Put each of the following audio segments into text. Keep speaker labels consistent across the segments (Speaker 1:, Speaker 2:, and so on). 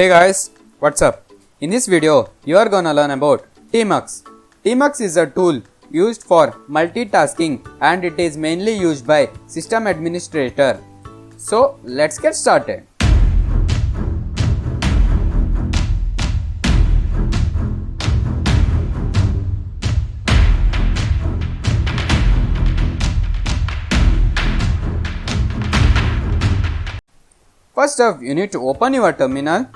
Speaker 1: Hey guys, what's up? In this video, you are gonna learn about Tmux. Tmux is a tool used for multitasking and it is mainly used by system administrator. So let's get started. First up, you need to open your terminal,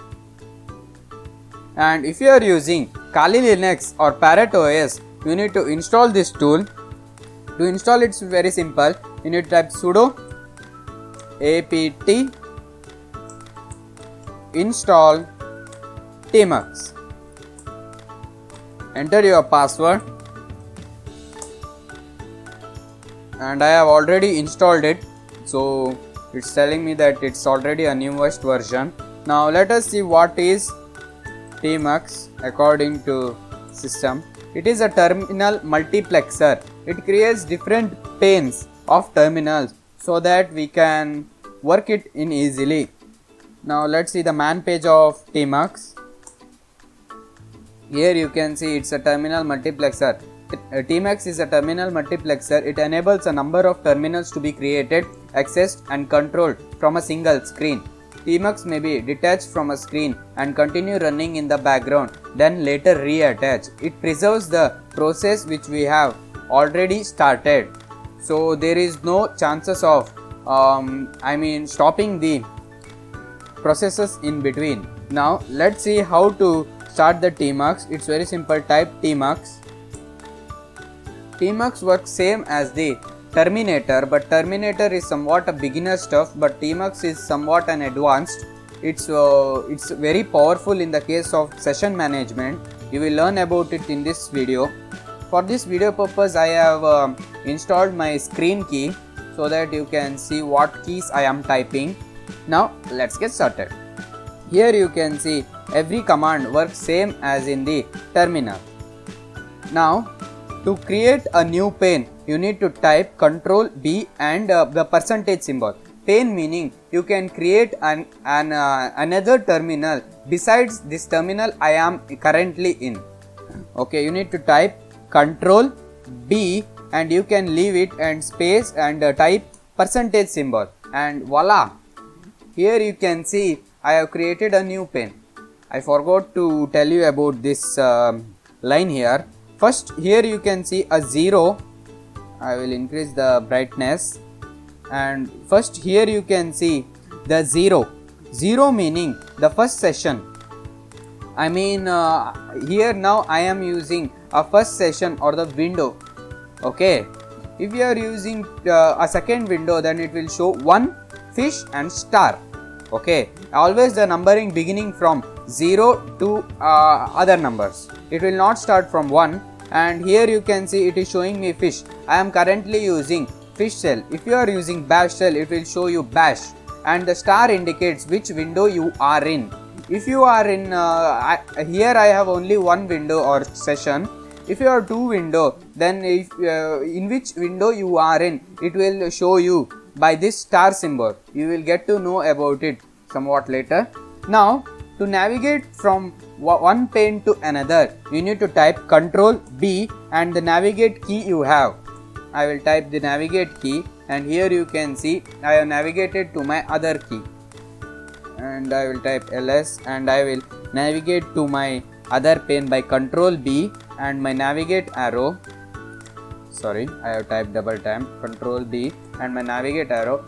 Speaker 1: and if you are using Kali Linux or Parrot OS, you need to install this tool. To install it's very simple. You need to type sudo apt install Tmux. Enter your password, and I have already installed it, so it's telling me that it's already a newest version. Now let us see what is Tmux according to system. It is a terminal multiplexer. It creates different panes of terminals so that we can work it in easily. Now let's see the man page of Tmux. Here you can see it's a terminal multiplexer. Tmux is a terminal multiplexer. It enables a number of terminals to be created, accessed and controlled from a single screen. Tmux may be detached from a screen and continue running in the background, then later reattach. It preserves the process which we have already started. So there is no chances of stopping the processes in between. Now let's see how to start the Tmux. It's very simple. Type Tmux. Tmux works same as the Terminator, but Terminator is somewhat a beginner stuff, but Tmux is somewhat an advanced. It's very powerful in the case of session management. You will learn about it in this video. For this video purpose, I have installed my screen key so that you can see what keys I am typing. Now let's get started. Here you can see every command works same as in the terminal. Now to create a new pane, you need to type Ctrl B and the percentage symbol. Pane meaning you can create another terminal besides this terminal I am currently in. Okay, you need to type Ctrl B and you can leave it and space and type percentage symbol, and voila! Here you can see I have created a new pane. I forgot to tell you about this line here. First, here you can see a 0. I will increase the brightness, and first here you can see the 0 meaning the first session. Here now I am using a first session or the window. Okay, if you are using a second window, then it will show 1, fish and star. Okay, always the numbering beginning from 0 to other numbers. It will not start from 1. And here you can see it is showing me fish. I am currently using fish shell. If you are using bash shell, it will show you bash, and the star indicates which window you are in. If you are in here I have only one window or session. If you are two window, then if in which window you are in, it will show you by this star symbol. You will get to know about it somewhat later. Now to navigate from one pane to another, you need to type Ctrl B and the navigate key you have. I will type the navigate key, and here you can see I have navigated to my other key, and I will type ls and I will navigate to my other pane by Ctrl B and my navigate arrow. Sorry, I have typed double time. Ctrl B and my navigate arrow.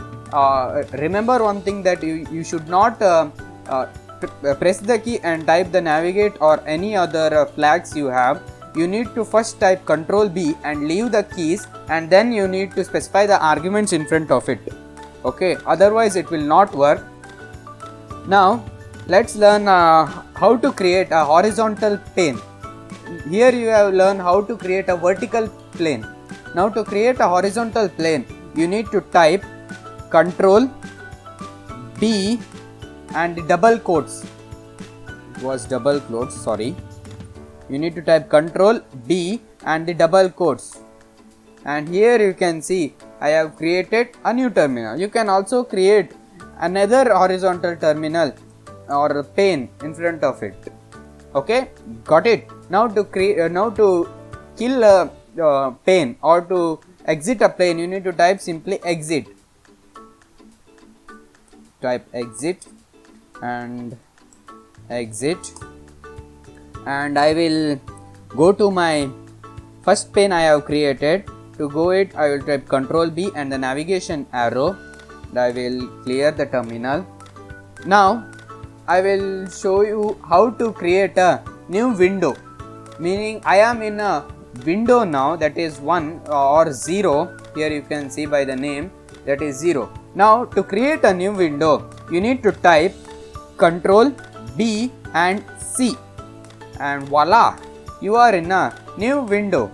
Speaker 1: Remember one thing, that you should not press the key and type the navigate or any other flags you have. You need to first type Ctrl B and leave the keys, and then you need to specify the arguments in front of it. Okay, otherwise it will not work. Now let's learn how to create a horizontal pane. Here you have learned how to create a vertical plane. Now to create a horizontal plane, you need to type Ctrl B and double quotes. It was double quotes, sorry. You need to type Ctrl B and the double quotes, and here you can see I have created a new terminal. You can also create another horizontal terminal or pane in front of it. Okay, got it. Now to create now to kill a pane or to exit a pane, you need to type simply exit. Type exit and exit, and I will go to my first pane I have created. To go it, I will type Ctrl B and the navigation arrow, and I will clear the terminal. Now I will show you how to create a new window, meaning I am in a window now, that is 1 or 0. Here you can see by the name, that is 0. Now to create a new window, you need to type Ctrl B and C, and voila, you are in a new window.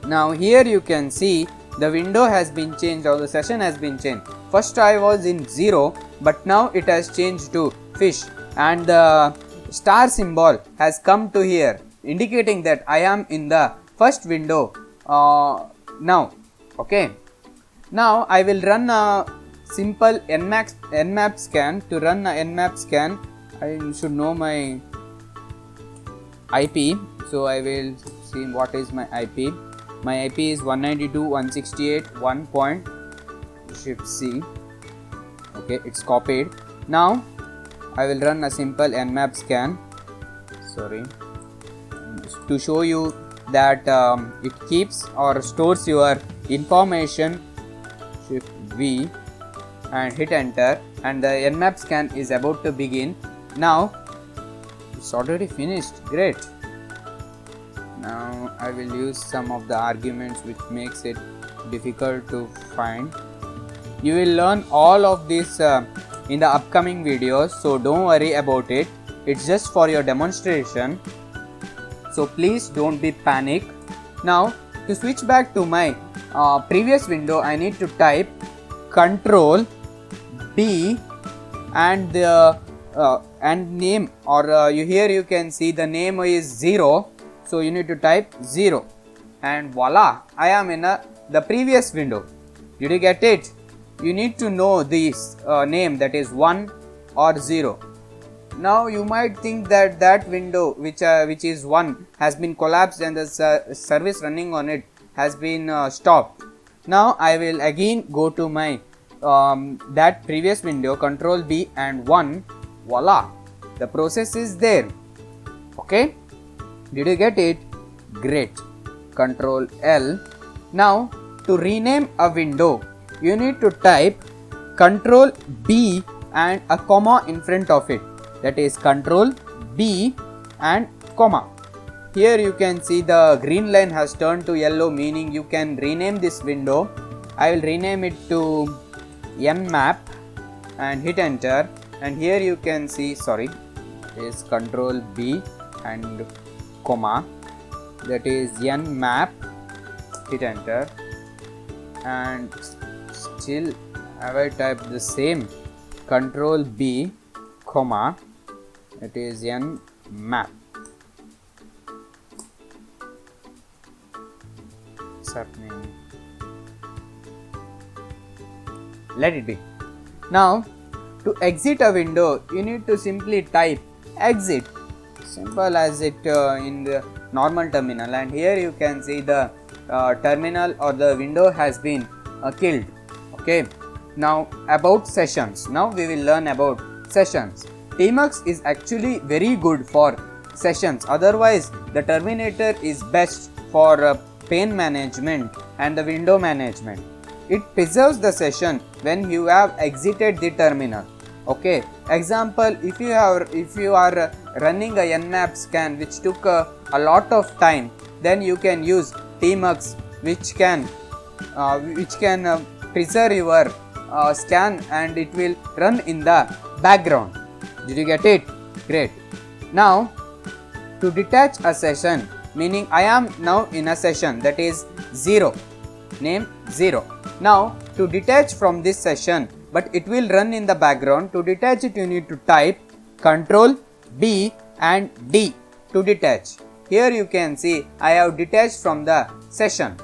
Speaker 1: Now here you can see the window has been changed, or the session has been changed. First I was in 0, but now it has changed to fish, and the star symbol has come to here, indicating that I am in the first window now. Okay, now I will run a simple nmap scan. To run a nmap scan, I should know my IP, so I will see what is my IP. My IP is 192.168.1.shift-C. Okay, it's copied. Now I will run a simple nmap scan, to show you that it keeps or stores your information. Shift V and hit enter, and the nmap scan is about to begin. Now it's already finished. Great. Now I will use some of the arguments which makes it difficult to find. You will learn all of this in the upcoming videos, so don't worry about it. It's just for your demonstration, so please don't be panic. Now to switch back to my previous window, I need to type Ctrl B and the and name, or here you can see the name is 0, so you need to type 0, and voila, I am in the previous window. Did you get it? You need to know this name, that is 1 or 0. Now you might think that that window which is 1 has been collapsed and the service running on it has been stopped. Now I will again go to my that previous window, Ctrl B and 1, voila, the process is there. Okay, did you get it? Great. Ctrl L. Now to rename a window, you need to type Ctrl B and a comma in front of it, that is Ctrl B and comma. Here you can see the green line has turned to yellow, meaning you can rename this window. I will rename it to nmap and hit enter, and here you can see, is Ctrl B and comma, that is nmap, hit enter, and still have I typed the same Ctrl B comma, it is nmap. What's happening? Let it be. Now to exit a window, you need to simply type exit, simple as it in the normal terminal, and here you can see the terminal or the window has been killed. Okay, now about sessions. Now we will learn about sessions. Tmux is actually very good for sessions, otherwise the Terminator is best for pane management and the window management. It preserves the session when you have exited the terminal. Okay, example, if you are running a nmap scan which took a lot of time, then you can use Tmux, which can preserve your scan and it will run in the background. Did you get it? Great. Now to detach a session, meaning I am now in a session, that is 0, name 0. Now to detach from this session, but it will run in the background, to detach it you need to type Ctrl B and D to detach. Here you can see I have detached from the session.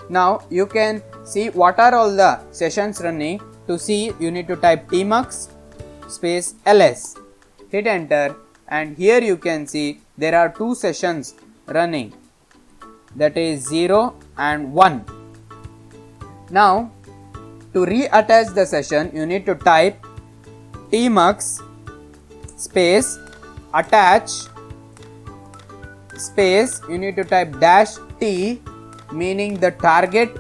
Speaker 1: Now you can see what are all the sessions running. To see, you need to type Tmux space ls. hit enter, and here you can see there are two sessions running, that is 0 and 1. Now to reattach the session you need to type Tmux space attach space, you need to type -t, meaning the target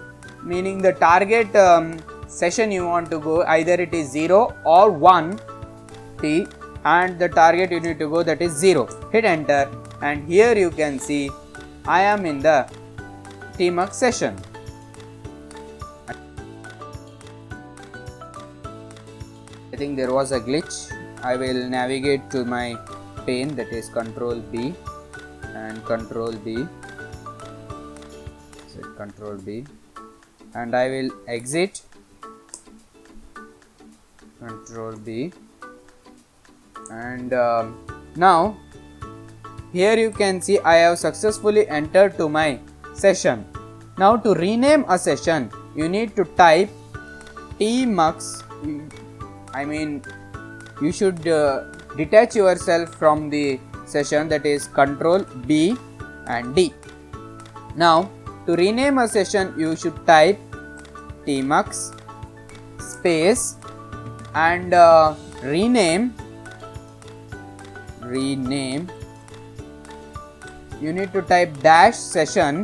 Speaker 1: session you want to go, either it is 0 or 1 t, and the target you need to go, that is 0. Hit enter, and here you can see I am in the Tmux session. I think there was a glitch. I will navigate to my pane, that is Control B and Control B, Control B, and I will exit, Control B, and now here you can see I have successfully entered to my session. Now to rename a session you need to type Tmux, I mean you should detach yourself from the session, that is Control B and D. Now to rename a session you should type Tmux space and rename, you need to type -session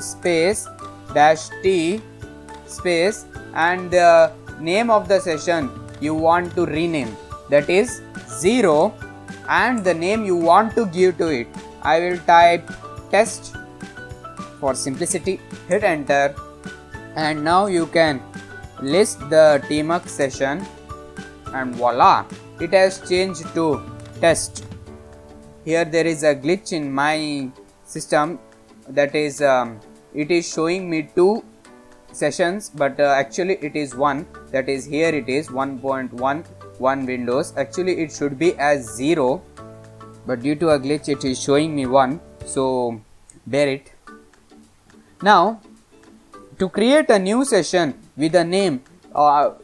Speaker 1: space -t space and the name of the session you want to rename, that is 0, and the name you want to give to it. I will type test for simplicity, hit enter, and now you can list the Tmux session, and voila, it has changed to test. Here there is a glitch in my system, that is it is showing me 2 sessions, but actually it is 1, that is here it is 1.11 Windows. Actually it should be as 0, but due to a glitch it is showing me 1, so bear it. Now to create a new session with a name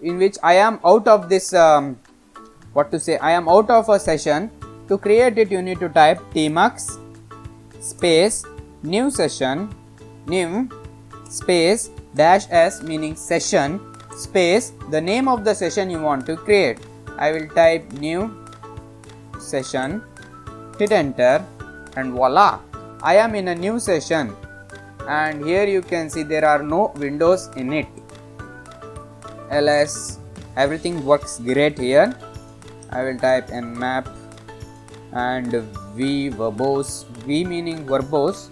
Speaker 1: in which I am out of this I am out of a session, to create it you need to type Tmux space new session, new space -s meaning session space the name of the session you want to create. I will type new session, hit enter, and voila, I am in a new session, and here you can see there are no windows in it. ls, everything works great here. I will type nmap and v verbose, v meaning verbose,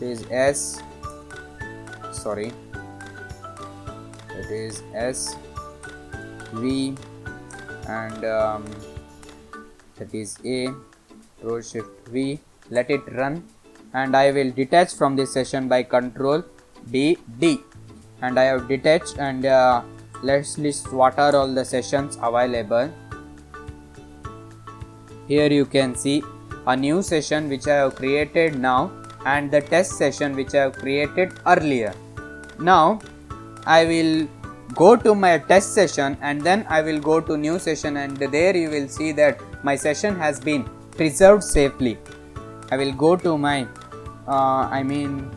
Speaker 1: is s, sorry, it is s v and that is a, Control Shift V, let it run, and I will detach from this session by Control D, and I have detached, and let's list what are all the sessions available. Here you can see a new session which I have created now, and the test session which I have created earlier. Now I will go to my test session, and then I will go to new session, and there you will see that my session has been preserved safely. I will go to my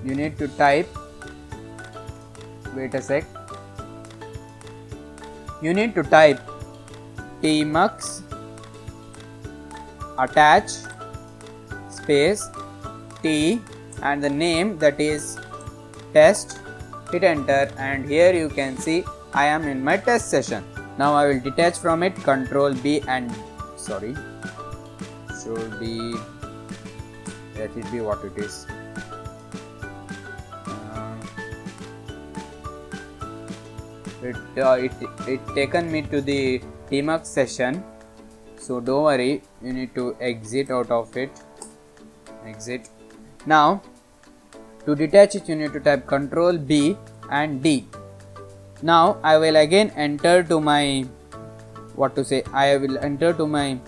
Speaker 1: you need to type, wait a sec, you need to type Tmux attach space t and the name, that is test, hit enter, and here you can see I am in my test session. Now I will detach from it, Control B and sorry, should be, let it be what it is. It taken me to the Tmux session, so don't worry, you need to exit out of it, exit. Now to detach it you need to type Control B and D. Now I will again enter to my I will enter to my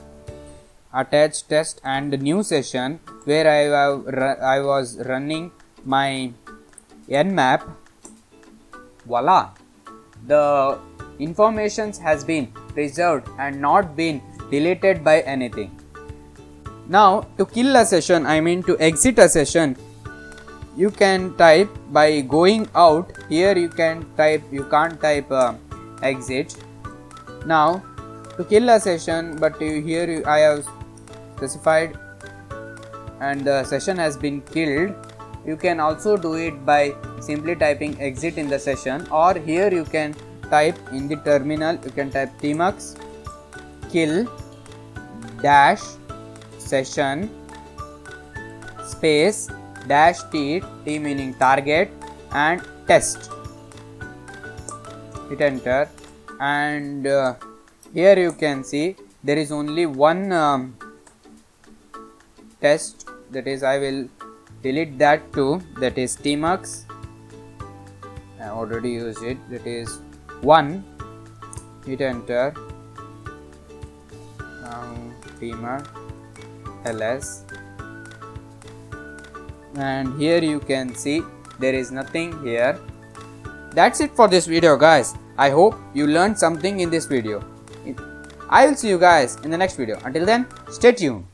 Speaker 1: attach test and new session where I was running my nmap. Voila, the informations has been preserved and not been deleted by anything. Now to kill a session, I mean to exit a session, you can type by going out. Here you can type, you can't type exit. Now to kill a session, but here I have specified and the session has been killed. You can also do it by simply typing exit in the session, or here you can type in the terminal, you can type Tmux kill dash session space dash t meaning target and test. Hit enter, and here you can see there is only one test, that is I will delete that too, that is Tmux. I already used it, that is 1. Hit enter. Now Tmux ls, and here you can see there is nothing here. That's it for this video guys. I hope you learned something in this video. I will see you guys in the next video. Until then, stay tuned.